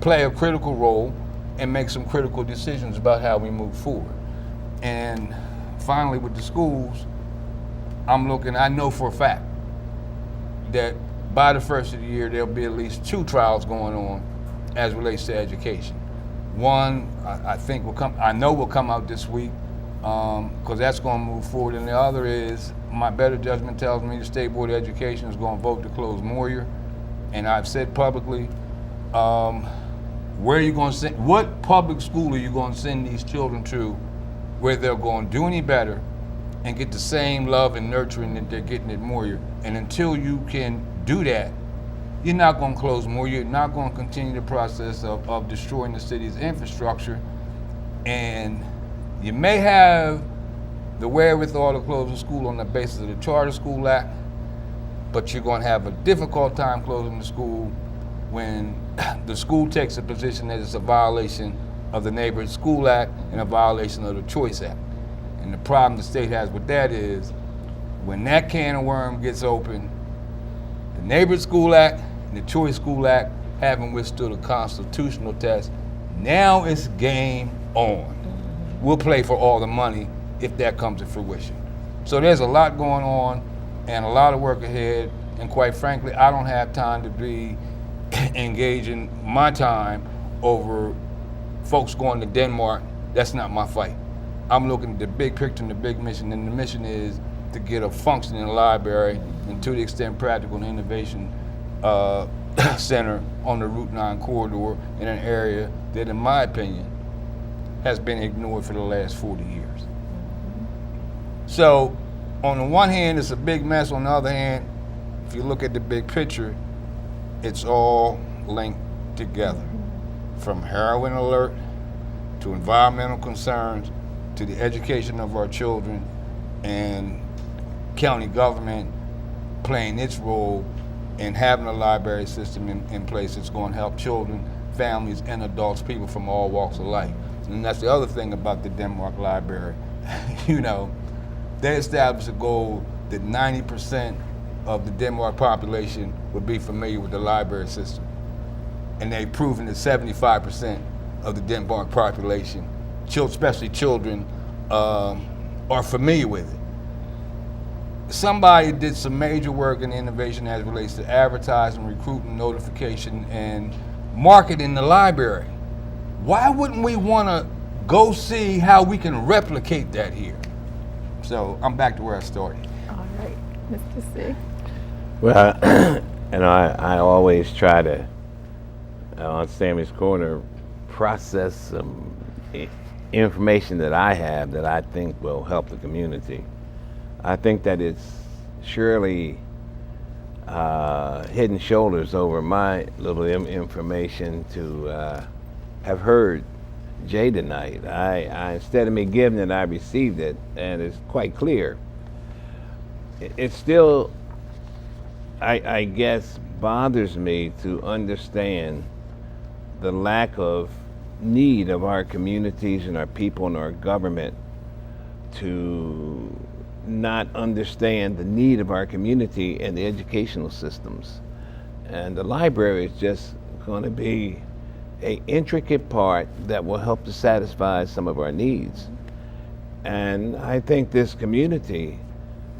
S8: play a critical role and make some critical decisions about how we move forward. And finally, with the schools, I know for a fact that by the first of the year, there'll be at least 2 trials going on as relates to education. One, I know will come out this week, because that's going to move forward. And the other is, my better judgment tells me the State Board of Education is going to vote to close Moyer. And I've said publicly, where are you going to send, what public school are you going to send these children to where they're going to do any better and get the same love and nurturing that they're getting at Moyer? And until you can do that, you're not going to close Moyer. You're not going to continue the process of destroying the city's infrastructure. And you may have the wherewithal to close a school on the basis of the Charter School Act, but you're going to have a difficult time closing the school when the school takes a position that it's a violation of the Neighborhood School Act and a violation of the Choice Act. And the problem the state has with that is when that can of worm gets open, the Neighborhood School Act and the Choice School Act haven't withstood a constitutional test. Now it's game on. We'll play for all the money if that comes to fruition. So there's a lot going on and a lot of work ahead, and quite frankly, I don't have time to be engaging my time over folks going to Denmark. That's not my fight. I'm looking at the big picture and the big mission, and the mission is to get a functioning library, and to the extent practical, an innovation center on the Route 9 corridor in an area that, in my opinion, has been ignored for the last 40 years. So, on the one hand, it's a big mess. On the other hand, if you look at the big picture, it's all linked together. From heroin alert to environmental concerns to the education of our children, and county government playing its role in having a library system in place that's going to help children, families, and adults, people from all walks of life. And that's the other thing about the Denmark Library. You know, they established a goal that 90% of the Denmark population would be familiar with the library system. And they've proven that 75% of the Denmark population, especially children, are familiar with it. Somebody did some major work in innovation as it relates to advertising, recruiting, notification, and marketing the library. Why wouldn't we want to go see how we can replicate that here? So I'm back to where I started.
S1: All right, Mr. C.
S7: Well, and I always try to, on Sammy's Corner, process some information that I have that I think will help the community. I think that it's surely head and shoulders over my little information to have heard Jay tonight. I instead of me giving it, I received it, and it's quite clear. It still, I guess, bothers me to understand the lack of need of our communities and our people and our government to not understand the need of our community and the educational systems. And the library is just going to be an intricate part that will help to satisfy some of our needs. And I think this community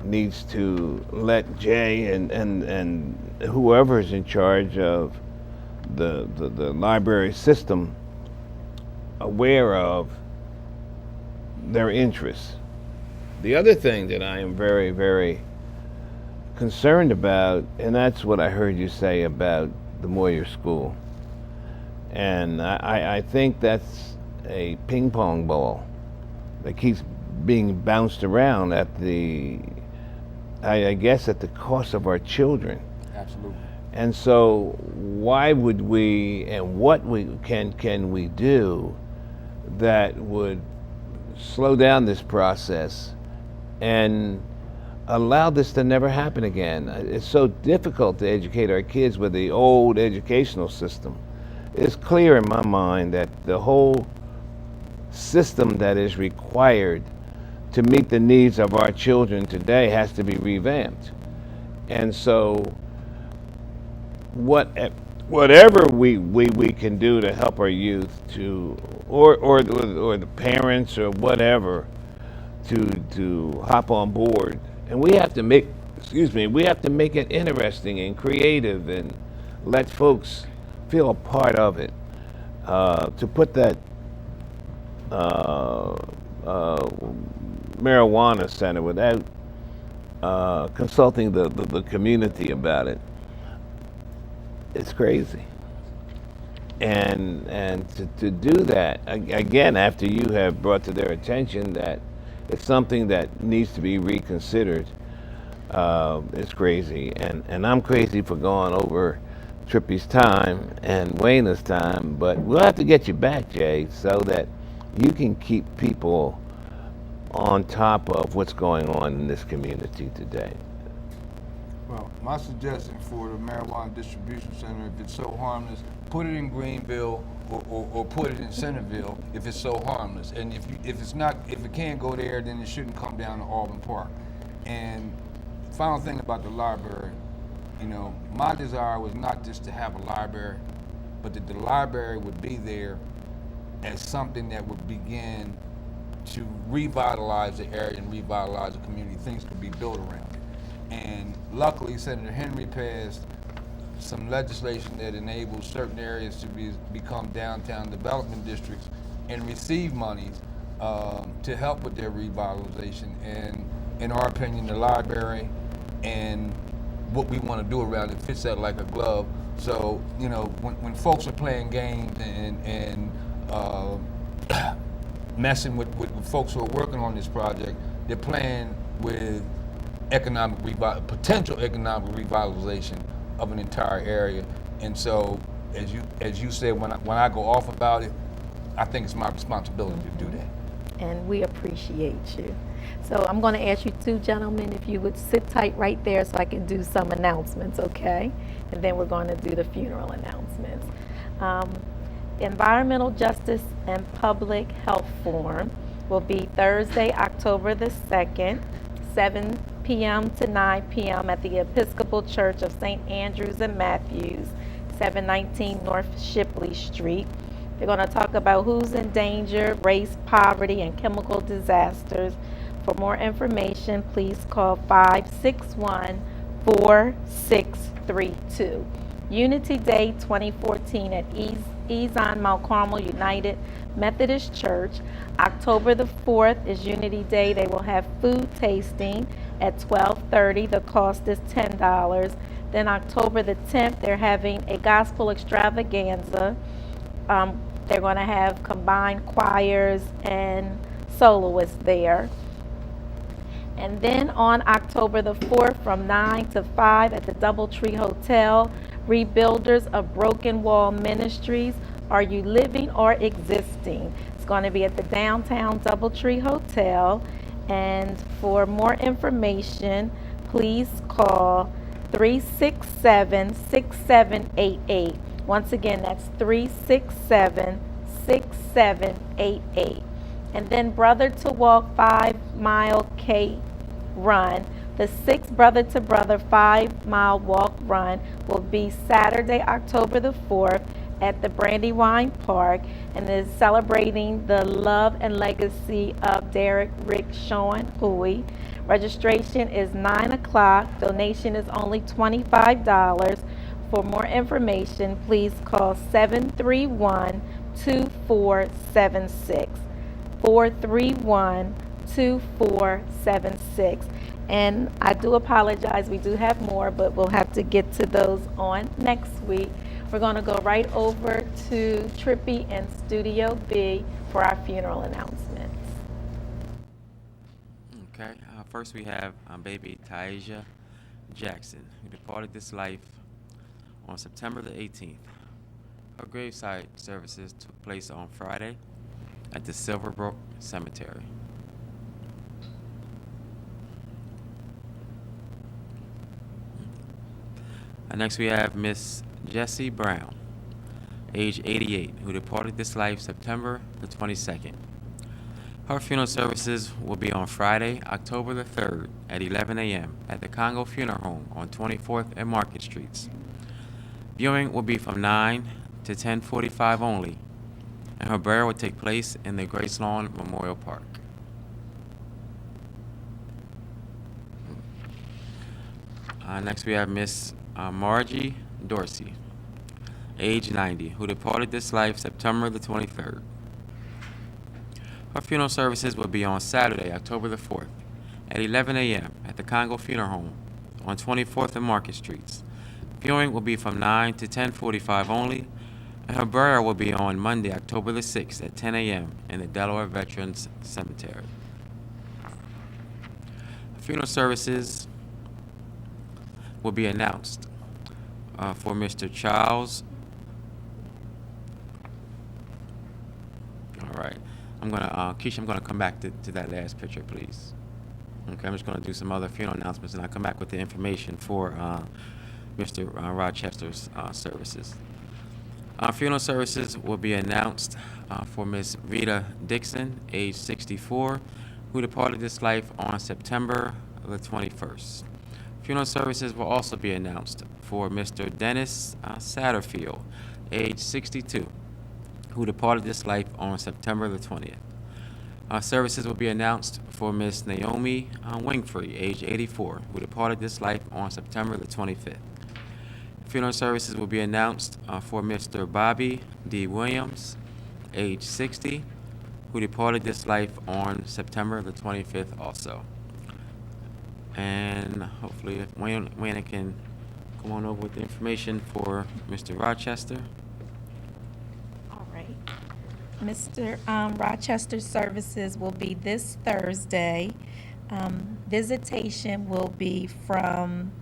S7: needs to let Jay and whoever is in charge of the library system aware of their interests. The other thing that I am very, very concerned about, and that's what I heard you say about the Moyer School. And I think that's a ping pong ball that keeps being bounced around at the, I guess, at the cost of our children.
S8: Absolutely.
S7: And so why would we, and what can we do that would slow down this process and allow this to never happen again? It's so difficult to educate our kids with the old educational system. It's clear in my mind that the whole system that is required to meet the needs of our children today has to be revamped. And so whatever we can do to help our youth to, or the parents or whatever, to hop on board. And we have to make, we have to make it interesting and creative and let folks feel a part of it. To put that marijuana center without consulting the community about it, it's crazy. And to do that, again, after you have brought to their attention that it's something that needs to be reconsidered, it's crazy. And I'm crazy for going over Trippy's time and Wayna's time, but we'll have to get you back, Jay, so that you can keep people on top of what's going on in this community today.
S8: Well, my suggestion for the marijuana distribution center, if it's so harmless, put it in Greenville or put it in Centerville if it's so harmless. And if it can't go there, then it shouldn't come down to Auburn Park. And final thing about the library, you know, my desire was not just to have a library, but that the library would be there as something that would begin to revitalize the area and revitalize the community. Things could be built around it. And luckily, Senator Henry passed some legislation that enables certain areas to become downtown development districts and receive monies to help with their revitalization. And in our opinion, the library and what we want to do around it fits that like a glove. So, you know, when folks are playing games and messing with folks who are working on this project, they're playing with potential economic revitalization of an entire area. And so, as you said, when I go off about it, I think it's my responsibility to do that.
S1: And we appreciate you. So I'm going to ask you two gentlemen if you would sit tight right there so I can do some announcements, okay? And then we're going to do the funeral announcements. Environmental Justice and Public Health Forum will be Thursday, October the 2nd, 7 p.m. to 9 p.m. at the Episcopal Church of St. Andrews and Matthews, 719 North Shipley Street. They're going to talk about who's in danger, race, poverty, and chemical disasters. For more information, please call 561-4632. Unity Day 2014 at Ezon Mount Carmel United Methodist Church. October the 4th is Unity Day. They will have food tasting at 12:30. The cost is $10. Then October the 10th, they're having a gospel extravaganza. They're going to have combined choirs and soloists there. And then on October the 4th from 9 to 5 at the Doubletree Hotel, Rebuilders of Broken Wall Ministries, Are You Living or Existing? It's going to be at the downtown Doubletree Hotel. And for more information, please call 367-6788. Once again, that's 367-6788. And then Brother to Walk 5-mile K run. The 6th Brother to Brother 5-mile walk run will be Saturday, October the 4th at the Brandywine Park, and is celebrating the love and legacy of Derek Rick Sean Huey. Registration is 9 o'clock. Donation is only $25. For more information, please call 731-2476. 431-2476. And I do apologize, we do have more, but we'll have to get to those on next week. We're going to go right over to Trippy and Studio B for our funeral announcements.
S2: Okay, first we have baby Taisha Jackson, who departed this life on September the 18th. Her graveside services took place on Friday at the Silverbrook Cemetery. Next we have Miss Jessie Brown, age 88, who departed this life September the 22nd. Her funeral services will be on Friday, October the 3rd at 11 a.m. at the Congo Funeral Home on 24th and Market Streets. Viewing will be from 9 to 10:45 only, and her burial will take place in the Grace Lawn Memorial Park. Next we have Miss Margie Dorsey, age 90, who departed this life September the 23rd. Her funeral services will be on Saturday, October the 4th at 11 a.m. at the Congo Funeral Home on 24th and Market Streets. Viewing will be from 9 to 10:45 only, and her burial will be on Monday, October the 6th at 10 a.m. in the Delaware Veterans Cemetery. Funeral services will be announced for Mr. Charles. All right, Keisha, I'm gonna come back to that last picture, please. Okay, I'm just gonna do some other funeral announcements, and I'll come back with the information for Mr. Rochester's services. Funeral services will be announced for Miss Rita Dixon, age 64, who departed this life on September the 21st. Funeral services will also be announced for Mr. Dennis Satterfield, age 62, who departed this life on September the 20th. Services will be announced for Miss Naomi Wingfrey, age 84, who departed this life on September the 25th. Funeral services will be announced for Mr. Bobby D. Williams, age 60, who departed this life on September the 25th also. And hopefully if Wayne can come on over with the information for Mr. Rochester.
S1: All right. Mr. Rochester's services will be this Thursday. Visitation will be from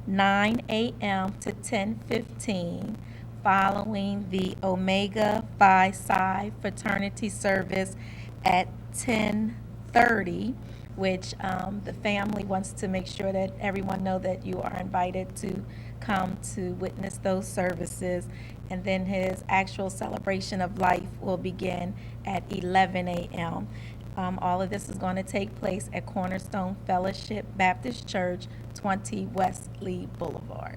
S1: 9 a.m. to 10:15, following the Omega Phi Psi fraternity service at 10:30, which the family wants to make sure that everyone know that you are invited to come to witness those services. And then his actual celebration of life will begin at 11 a.m. All of this is going to take place at Cornerstone Fellowship Baptist Church, 20 West Lee Boulevard.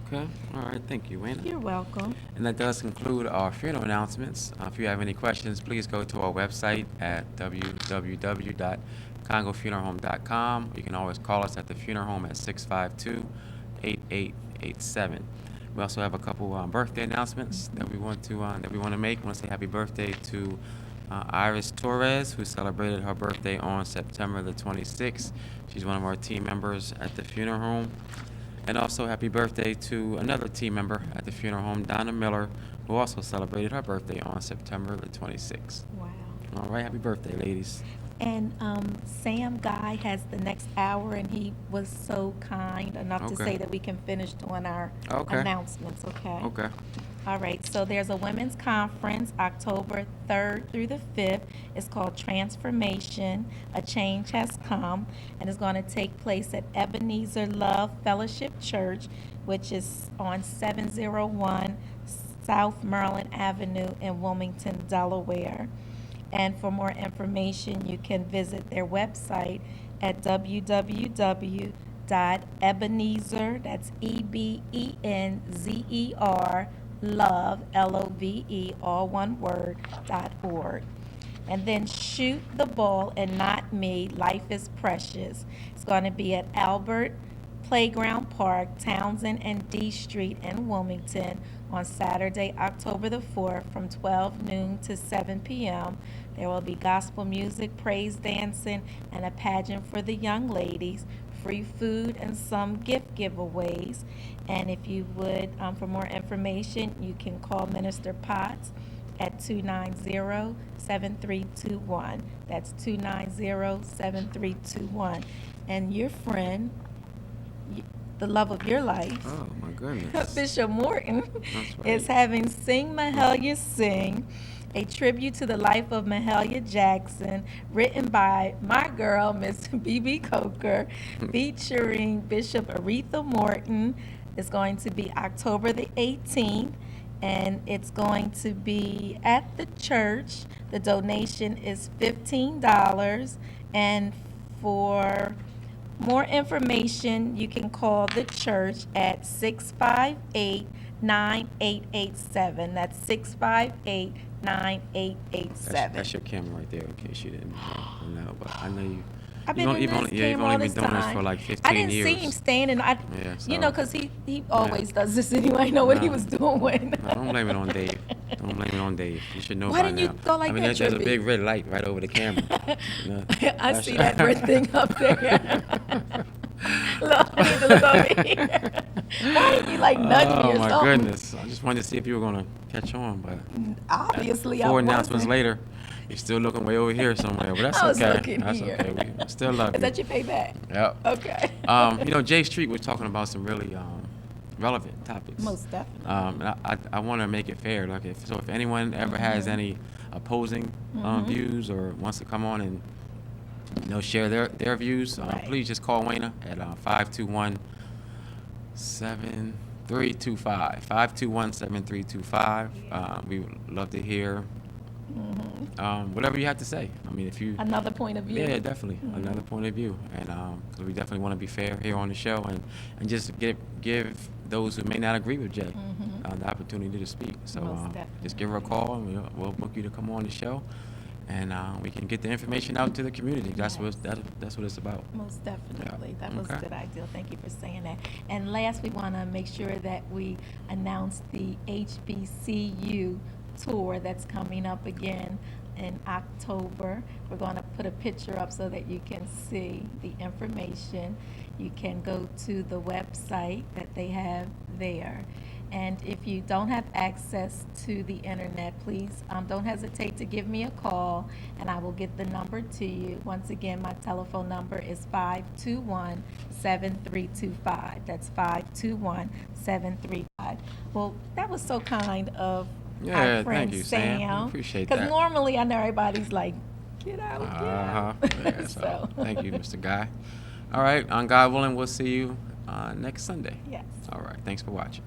S2: Okay, all right, thank you, Wayne.
S1: You're welcome.
S2: And that does conclude our funeral announcements. If you have any questions, please go to our website at www.congofuneralhome.com. You can always call us at the funeral home at 652-8887. We also have a couple birthday announcements that we want to make. We want to say happy birthday to Iris Torres, who celebrated her birthday on September the 26th. She's one of our team members at the funeral home. And also happy birthday to another team member at the funeral home, Donna Miller, who also celebrated her birthday on September the 26th.
S1: Wow.
S2: All right, happy birthday, ladies.
S1: And Sam Guy has the next hour, and he was so kind enough to
S2: Okay.
S1: say that we can finish doing our
S2: Okay.
S1: announcements, okay?
S2: Okay.
S1: All right, so there's a women's conference October 3rd through the 5th. It's called Transformation, A Change Has Come, and it's going to take place at Ebenezer Love Fellowship Church, which is on 701 South Maryland Avenue in Wilmington, Delaware. And for more information, you can visit their website at www.ebenezer, that's EBENZER, love, LOVE, all one word, .org. And then Shoot the Ball and Not Me, Life is Precious. It's going to be at Albert Playground Park, Townsend and D Street in Wilmington on Saturday, October the 4th from 12 noon to 7 p.m. There will be gospel music, praise dancing, and a pageant for the young ladies, free food, and some gift giveaways. And if you would, for more information, you can call Minister Potts at 290-7321. That's 290-7321. And your friend, the love of your life,
S2: Oh, my goodness.
S1: Bishop Morton,
S2: That's right.
S1: is having Sing Mahalia Sing, a tribute to the life of Mahalia Jackson, written by my girl, Miss B.B. Coker, featuring Bishop Aretha Morton. It's going to be October the 18th, and it's going to be at the church. The donation is $15, and for more information, you can call the church at 658-9887. That's 658-9887.
S2: That's your camera right there, in case you didn't know. But I know you.
S1: I've been in
S2: you've
S1: this
S2: only
S1: camera
S2: been doing this for like 15
S1: I didn't
S2: years.
S1: see him standing.
S2: Yeah,
S1: You know,
S2: so-
S1: because he always does this anyway. I know what he
S2: No.
S1: was doing.
S2: No, don't blame it on Dave. Don't blame it on Dave. You should know
S1: Why
S2: by
S1: didn't you
S2: now.
S1: go like
S2: I mean,
S1: that,
S2: there's a
S1: Trippy?
S2: big red light right over the camera. You know,
S1: I
S2: that's-
S1: see that red thing up there. Look, I need to look over here. Why did you like nudge me
S2: Oh
S1: or
S2: my
S1: something?
S2: goodness! I just wanted to see if you were gonna catch on, but
S1: Obviously, I
S2: four announcements
S1: wasn't.
S2: later, you're still looking way over here somewhere. But that's
S1: I was
S2: okay.
S1: looking
S2: That's
S1: here.
S2: okay. We still love
S1: Is
S2: you.
S1: that your payback?
S2: Yep.
S1: Okay.
S2: You know, Jay Street was talking about some really relevant topics.
S1: Most definitely.
S2: And I want to make it fair. Like, if anyone ever has any opposing views or wants to come on and share their views,
S1: Right.
S2: please just call Wayna at 521-7325. 521-7325. We would love to hear whatever you have to say. I mean, if you
S1: Another point of view.
S2: yeah, definitely. Another point of view. And because we definitely want to be fair here on the show and just give those who may not agree with Jay the opportunity to speak. So
S1: Most definitely.
S2: just give her a call and we'll book you to come on the show. And we can get the information out to the community. That's what it's about.
S1: Most definitely.
S2: Yeah.
S1: That was a
S2: Okay.
S1: good idea. Thank you for saying that. And last, we want to make sure that we announce the HBCU tour that's coming up again in October. We're going to put a picture up so that you can see the information. You can go to the website that they have there. And if you don't have access to the internet, please don't hesitate to give me a call, and I will get the number to you. Once again, my telephone number is 521-7325. That's 521-735. Well, that was so kind of
S2: Yeah,
S1: our friend
S2: thank you, Sam. Appreciate that.
S1: Because normally I know everybody's like, get out, get out.
S2: Yeah, so thank you, Mr. Guy. All right, on God willing, we'll see you next Sunday.
S1: Yes.
S2: All right, thanks for watching.